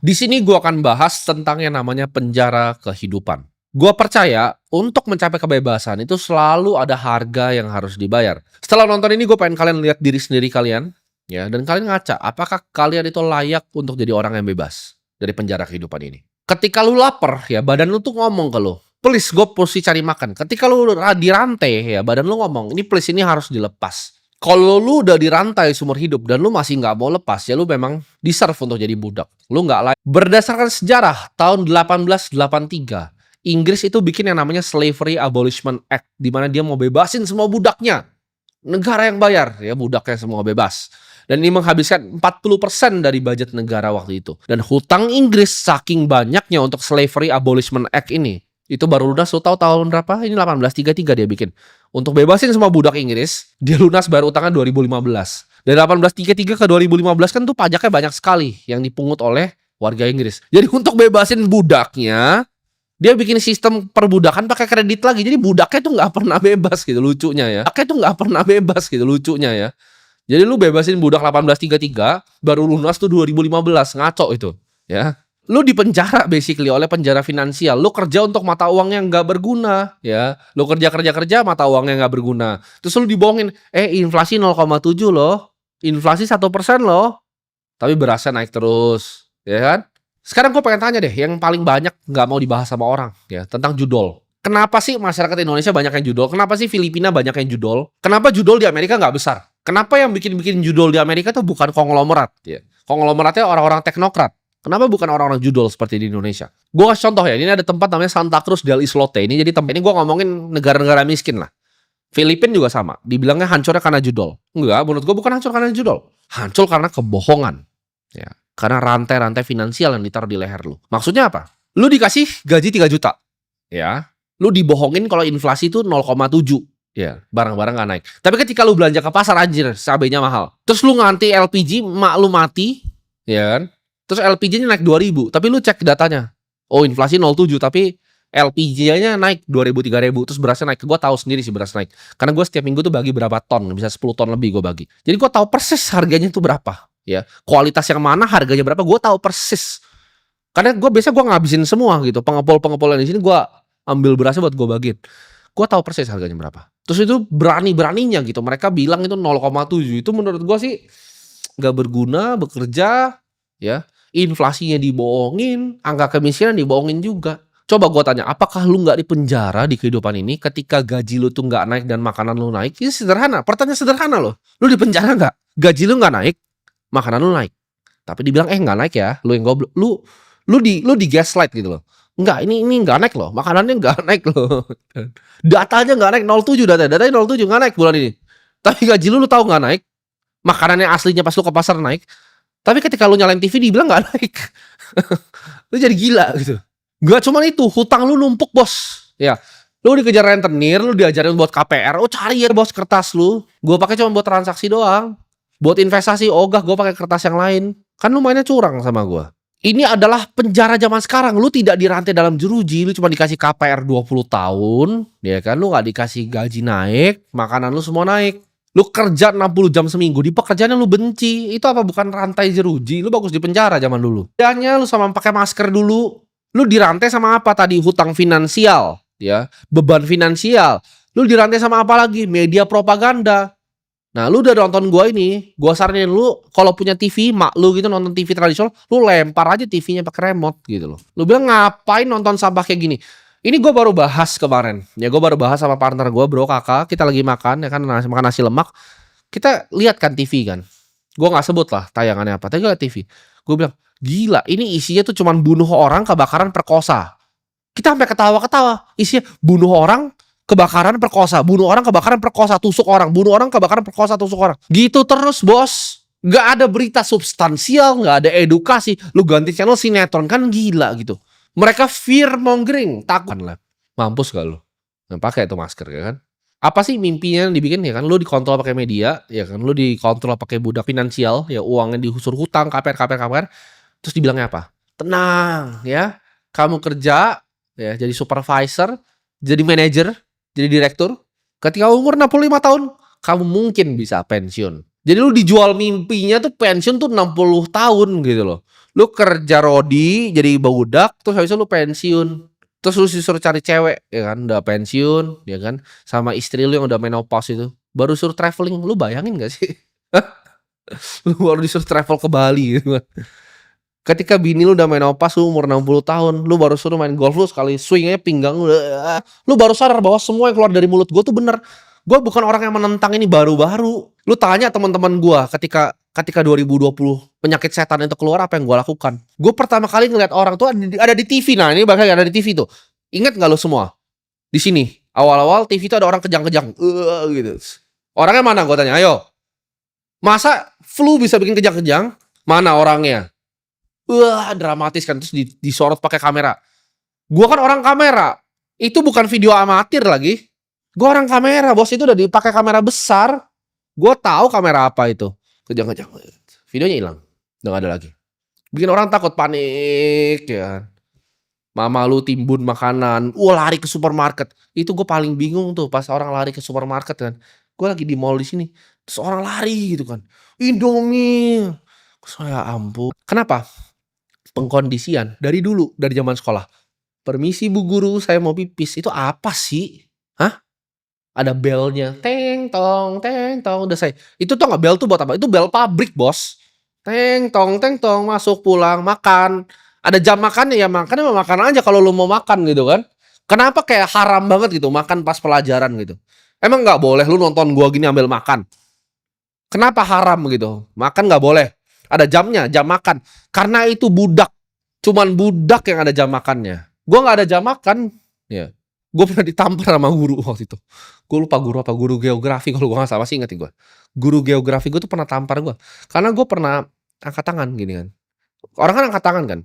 Di sini gue akan bahas tentang yang namanya penjara kehidupan. Gue percaya untuk mencapai kebebasan itu selalu ada harga yang harus dibayar. Setelah nonton ini gue pengen kalian lihat diri sendiri kalian, ya, dan kalian ngaca apakah kalian itu layak untuk jadi orang yang bebas dari penjara kehidupan ini. Ketika lu lapar, ya badan lu tuh ngomong ke lu, please gue mesti cari makan. Ketika lu dirantai, ya badan lu ngomong, ini please ini harus dilepas. Kalau lu udah dirantai seumur hidup dan lu masih nggak mau lepas, ya lu memang deserve untuk jadi budak. Lu nggak layak. Berdasarkan sejarah, tahun 1883, Inggris itu bikin yang namanya Slavery Abolishment Act, di mana dia mau bebasin semua budaknya. Negara yang bayar, ya budaknya semua bebas. Dan ini menghabiskan 40% dari budget negara waktu itu. Dan hutang Inggris saking banyaknya untuk Slavery Abolishment Act ini, itu baru lunas, lu tahu tahun berapa? Ini 1833 dia bikin. Untuk bebasin semua budak Inggris, dia lunas bayar utangnya 2015. Dari 1833 ke 2015 kan tuh pajaknya banyak sekali yang dipungut oleh warga Inggris. Jadi untuk bebasin budaknya, dia bikin sistem perbudakan pakai kredit lagi. Jadi budaknya tuh nggak pernah bebas gitu lucunya ya. Budaknya tuh nggak pernah bebas gitu lucunya ya. Jadi lu bebasin budak 1833, baru lunas tuh 2015, ngaco itu ya. Lu dipenjara basically oleh penjara finansial. Lu kerja untuk mata uang yang nggak berguna, ya. Lu kerja mata uangnya nggak berguna. Terus lu dibohongin, inflasi 0,7 loh, inflasi 1% loh. Tapi berasnya naik terus, ya kan? Sekarang gue pengen tanya deh, yang paling banyak nggak mau dibahas sama orang, ya, tentang judol. Kenapa sih masyarakat Indonesia banyak yang judol? Kenapa sih Filipina banyak yang judol? Kenapa judol di Amerika nggak besar? Kenapa yang bikin judol di Amerika tuh bukan konglomerat, ya? Konglomeratnya orang-orang teknokrat. Kenapa bukan orang-orang judol seperti di Indonesia? Gue kasih contoh ya, ini ada tempat namanya Santa Cruz del Islote. Ini jadi tempat ini gue ngomongin negara-negara miskin lah. Filipina juga sama, dibilangnya hancurnya karena judol. Enggak, menurut gue bukan hancur karena judol. Hancur karena kebohongan. Ya, karena rantai-rantai finansial yang ditaruh di leher lu. Maksudnya apa? Lu dikasih gaji 3 juta. Ya, lu dibohongin kalau inflasi itu 0,7. Ya, barang-barang gak naik. Tapi ketika lu belanja ke pasar, anjir, cabenya mahal. Terus lu nganti LPG, mak lu mati, ya kan? Terus LPG-nya naik 2.000, tapi lu cek datanya. Oh, inflasi 0,7, tapi LPG-nya naik 2.000, 3.000, terus berasnya naik. Gue tahu sendiri sih beras naik. Karena gue setiap minggu tuh bagi berapa ton, bisa 10 ton lebih gue bagi. Jadi gue tahu persis harganya itu berapa, ya. Kualitas yang mana, harganya berapa, gue tahu persis. Karena gue biasanya gue ngabisin semua gitu. Pengepul-pengepul yang di sini gue ambil berasnya buat gue bagiin. Gue tahu persis harganya berapa. Terus itu berani-beraninya gitu. Mereka bilang itu 0,7. Itu menurut gue sih gak berguna, bekerja, ya. Inflasinya dibohongin, angka kemiskinan dibohongin juga. Coba gue tanya, apakah lu gak dipenjara di kehidupan ini ketika gaji lu tuh gak naik dan makanan lu naik? Ini sederhana, pertanyaan sederhana loh. Lu dipenjara gak? Gaji lu gak naik, makanan lu naik. Tapi dibilang gak naik ya, lu yang goblok. Lu di gaslight gitu loh. Enggak, ini nggak naik loh, makanannya nggak naik loh. Datanya nggak naik, 07 datanya 07 nggak naik bulan ini. Tapi gaji lu tahu nggak naik, makanannya aslinya pas lu ke pasar naik. Tapi ketika lu nyalain TV dibilang nggak naik. Lu jadi gila gitu. Gak cuma itu, hutang lu numpuk bos. Ya, lu dikejar rentenir, lu diajarin buat KPR. Oh cari ya bos kertas lu. Gue pakai cuma buat transaksi doang. Buat investasi, ogah gue pakai kertas yang lain. Kan lu mainnya curang sama gue. Ini adalah penjara zaman sekarang. Lu tidak dirantai dalam jeruji, lu cuma dikasih KPR 20 tahun, ya kan? Lu gak dikasih gaji naik, makanan lu semua naik. Lu kerja 60 jam seminggu di pekerjaan yang lu benci. Itu apa bukan rantai jeruji? Lu bagus di penjara zaman dulu. Bedanya lu sama pakai masker dulu. Lu dirantai sama apa tadi? Hutang finansial, ya. Beban finansial. Lu dirantai sama apa lagi? Media propaganda. Nah, lu udah nonton gua ini, gua saranin lu kalau punya TV, mak lu gitu nonton TV tradisional, lu lempar aja TV-nya pakai remote gitu loh. Lu bilang ngapain nonton sampah kayak gini? Ini gua baru bahas kemarin. Ya gua baru bahas sama partner gua, bro, kakak, kita lagi makan ya kan, makan nasi lemak. Kita lihat kan TV kan. Gua nggak sebut lah tayangannya apa, tapi lihat TV. Gua bilang, "Gila, ini isinya tuh cuman bunuh orang, kebakaran, perkosa." Kita sampai ketawa-ketawa. Isinya bunuh orang, kebakaran, perkosa, bunuh orang, kebakaran, perkosa, tusuk orang, bunuh orang, kebakaran, perkosa, tusuk orang. Gitu terus, bos. Gak ada berita substansial, gak ada edukasi. Lu ganti channel sinetron, kan gila gitu. Mereka fear mongering, takut lah. Mampus gak lu? Yang pakai itu masker ya kan? Apa sih mimpinya yang dibikin ya kan? Lu dikontrol pakai media, ya kan? Lu dikontrol pakai budak finansial, ya uangnya dihusur hutang, KPR. Terus dibilangnya apa? Tenang, ya. Kamu kerja, ya jadi supervisor, jadi manajer, jadi direktur, ketika umur 65 tahun, kamu mungkin bisa pensiun. Jadi lu dijual mimpinya tuh pensiun tuh 60 tahun gitu loh. Lu kerja rodi jadi budak, terus habis itu lu pensiun. Terus lu disuruh cari cewek, ya kan, udah pensiun, ya kan, sama istri lu yang udah menopause itu. Baru suruh traveling, lu bayangin gak sih? Lu baru disuruh travel ke Bali gitu kan. Ketika bini lu udah menopause, lu umur 60 tahun, lu baru suruh main golf, lu sekali swing aja pinggang lu baru sadar bahwa semua yang keluar dari mulut gua tuh bener. Gua bukan orang yang menentang ini baru-baru. Lu tanya teman-teman gua ketika 2020 penyakit setan itu keluar, apa yang gua lakukan? Gue pertama kali ngeliat orang tuh ada di TV. Nah, ini bahkan ada di TV tuh. Ingat nggak lu semua? Di sini awal-awal TV itu ada orang kejang-kejang, gitu. Orangnya mana? Gue tanya, ayo. Masa flu bisa bikin kejang-kejang? Mana orangnya? Dramatis kan, terus disorot pakai kamera. Gua kan orang kamera. Itu bukan video amatir lagi. Gua orang kamera, bos, itu udah dipakai kamera besar. Gua tahu kamera apa itu. Kejang-kejang. Videonya hilang. Udah gak ada lagi. Bikin orang takut, panik ya. Mama lu timbun makanan, lari ke supermarket. Itu gue paling bingung tuh pas orang lari ke supermarket kan. Gue lagi di mall di sini, terus orang lari gitu kan. Indomie. Saya ampun. Kenapa? Pengkondisian dari dulu, dari zaman sekolah. Permisi Bu Guru, saya mau pipis. Itu apa sih? Hah? Ada belnya. Teng tong, udah saya. Itu tuh nggak bel tuh buat apa? Itu bel pabrik, bos. Teng tong, masuk pulang makan. Ada jam makannya ya makan aja kalau lu mau makan gitu kan. Kenapa kayak haram banget gitu makan pas pelajaran gitu? Emang nggak boleh lu nonton gua gini ambil makan? Kenapa haram gitu? Makan nggak boleh. Ada jamnya, jam makan. Karena itu budak. Cuman budak yang ada jam makannya. Gua nggak ada jam makan. Ya. Gue pernah ditampar sama guru waktu itu. Gue lupa guru apa, guru geografi kalau gue nggak salah, sih ingetin gue. Guru geografi gue tuh pernah tampar gue. Karena gue pernah angkat tangan gini kan. Orang kan angkat tangan kan.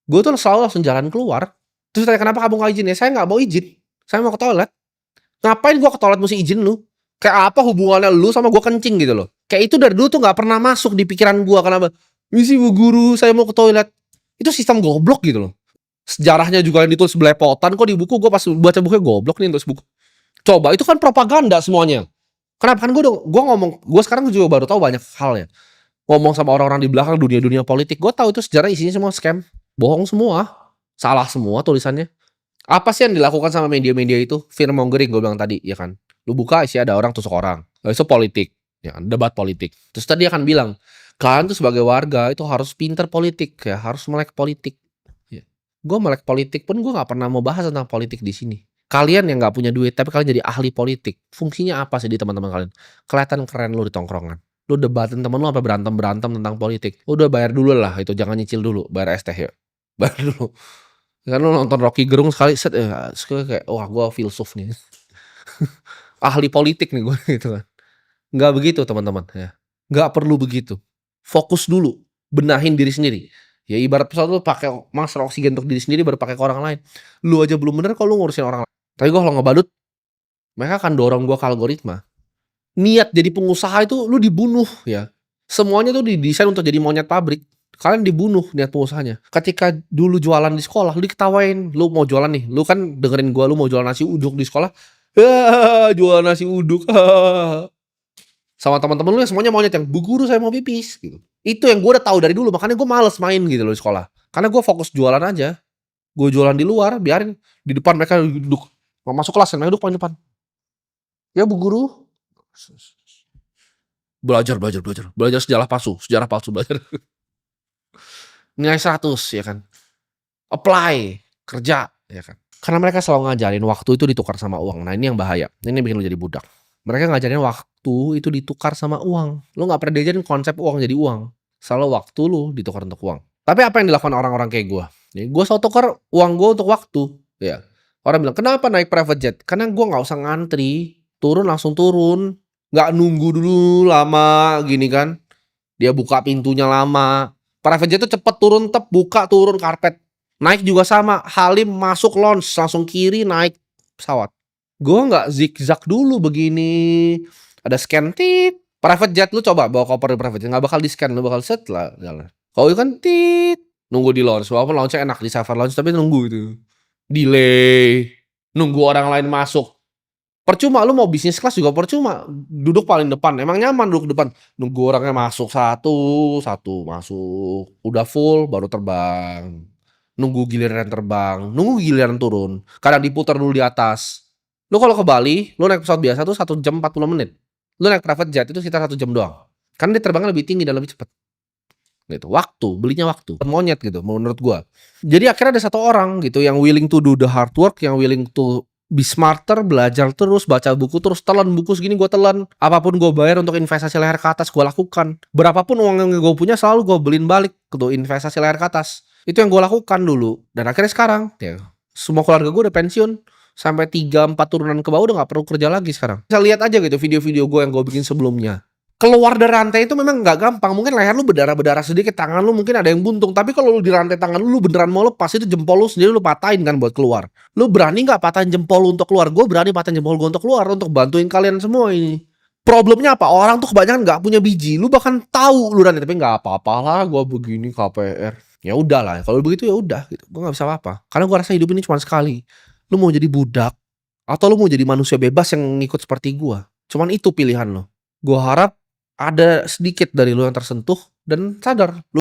Gue tuh selalu langsung jalan keluar. Terus tanya kenapa kamu gak izin ya? Saya nggak mau izin. Saya mau ke toilet. Ngapain gue ke toilet mesti izin lu? Kayak apa hubungannya lu sama gue kencing gitu loh. Kayak itu dari dulu tuh gak pernah masuk di pikiran gue. Kenapa? Misi Bu Guru, saya mau ke toilet. Itu sistem goblok gitu loh. Sejarahnya juga yang ditulis belepotan. Kok di buku gue pas baca bukunya goblok nih tulis buku. Coba itu kan propaganda semuanya. Kenapa? Kan gue ngomong. Gue sekarang juga baru tahu banyak hal ya. Ngomong sama orang-orang di belakang dunia politik. Gue tahu itu sejarah isinya semua scam. Bohong semua. Salah semua tulisannya. Apa sih yang dilakukan sama media-media itu? Fear mongering gue bilang tadi, ya kan. Lu buka isi ada orang tusuk orang. Itu politik, ya kan? Debat politik. Terus tadi akan bilang, kalian tuh sebagai warga itu harus pinter politik ya, harus melek politik. Ya. Gue melek politik pun gue nggak pernah mau bahas tentang politik di sini. Kalian yang nggak punya duit tapi kalian jadi ahli politik, fungsinya apa sih di teman-teman kalian? Kelihatan keren lu di tongkrongan. Lu debatin temen lu sampai berantem tentang politik. Udah bayar dulu lah itu, jangan nyicil dulu, bayar es teh ya. Bayar dulu. Kan lu nonton Rocky Gerung sekali set ya, kayak wah gue filsuf nih. Ahli politik nih gue gitu kan. Nggak begitu teman-teman ya. Nggak perlu begitu. Fokus dulu, benahin diri sendiri. Ya ibarat pesawat lu pakai masker oksigen untuk diri sendiri baru pakai ke orang lain. Lu aja belum bener kalau lu ngurusin orang lain. Tapi gue kalau ngebadut, mereka akan dorong gue ke algoritma. Niat jadi pengusaha itu lu dibunuh ya. Semuanya tuh didesain untuk jadi monyet pabrik. Kalian dibunuh niat pengusahanya. Ketika dulu jualan di sekolah, lu diketawain. Lu mau jualan nih, lu kan dengerin gua, lu mau jualan nasi uduk di sekolah. Jualan nasi uduk. Sama teman-teman lu yang semuanya monyet yang, Bu Guru saya mau pipis gitu. Itu yang gua udah tahu dari dulu, makanya gua males main gitu loh di sekolah. Karena gua fokus jualan aja. Gua jualan di luar, biarin di depan mereka duduk. Mau masuk kelas kan, mereka duduk paling depan. Ya Bu Guru. Belajar sejarah palsu belajar. Nilai 100 ya kan. Apply, kerja ya kan. Karena mereka selalu ngajarin waktu itu ditukar sama uang. Nah, ini yang bahaya. Ini bikin lu jadi budak. Mereka ngajarin waktu itu ditukar sama uang. Lu nggak pernah diajarin konsep uang jadi uang. Selalu waktu lu ditukar untuk uang. Tapi apa yang dilakukan orang-orang kayak gue? Ya, gue selalu tukar uang gue untuk waktu. Ya. Orang bilang, kenapa naik private jet? Karena gue nggak usah ngantri. Turun langsung turun. Nggak nunggu dulu lama gini kan. Dia buka pintunya lama. Private jet itu cepet turun, buka turun karpet. Naik juga sama, Halim masuk launch langsung kiri naik pesawat. Gue nggak zigzag dulu begini. Ada scan tit. Private jet lu coba bawa koper di private jet nggak bakal di scan, lu bakal set lah jalan. Kalau itu kan tit nunggu di launch, walaupun launchnya enak di server launch tapi nunggu itu. Delay, nunggu orang lain masuk. Percuma lu mau bisnis kelas juga percuma, duduk paling depan, emang nyaman duduk depan, nunggu orangnya masuk satu, satu masuk, udah full baru terbang, nunggu giliran terbang, nunggu giliran turun, kadang diputar dulu di atas. Lu kalau ke Bali, lu naik pesawat biasa tuh 1 jam 40 menit, lu naik private jet itu sekitar 1 jam doang, karena dia terbangnya lebih tinggi dan lebih cepet, gitu. Waktu, belinya waktu, monyet gitu menurut gua. Jadi akhirnya ada satu orang gitu yang willing to do the hard work, yang willing to be smarter, belajar terus, baca buku terus, telan buku segini gue telan. Apapun gue bayar untuk investasi leher ke atas, gue lakukan. Berapapun uang yang gue punya selalu gue beliin balik untuk investasi leher ke atas. Itu yang gue lakukan dulu. Dan akhirnya sekarang, ya, semua keluarga gue udah pensiun. Sampai 3-4 turunan ke bawah udah gak perlu kerja lagi sekarang. Bisa lihat aja gitu video-video gue yang gue bikin sebelumnya. Keluar dari rantai itu memang nggak gampang. Mungkin leher lu berdarah-berdarah sedikit, tangan lu mungkin ada yang buntung. Tapi kalau lu di rantai tangan lu beneran mau lepas, itu jempol lu sendiri lu patahin kan buat keluar. Lu berani nggak patahin jempol lu untuk keluar? Gue berani patahin jempol gue untuk keluar, untuk bantuin kalian semua ini. Problemnya apa? Orang tuh kebanyakan nggak punya biji. Lu bahkan tahu lu rantai, tapi nggak apa-apa lah. Gue begini KPR. Ya udah lah. Kalau begitu ya udah. Gitu. Gue nggak bisa apa-apa. Karena gue rasa hidup ini cuma sekali. Lu mau jadi budak atau lu mau jadi manusia bebas yang ngikut seperti gue? Cuman itu pilihan lo. Gue harap ada sedikit dari lu yang tersentuh dan sadar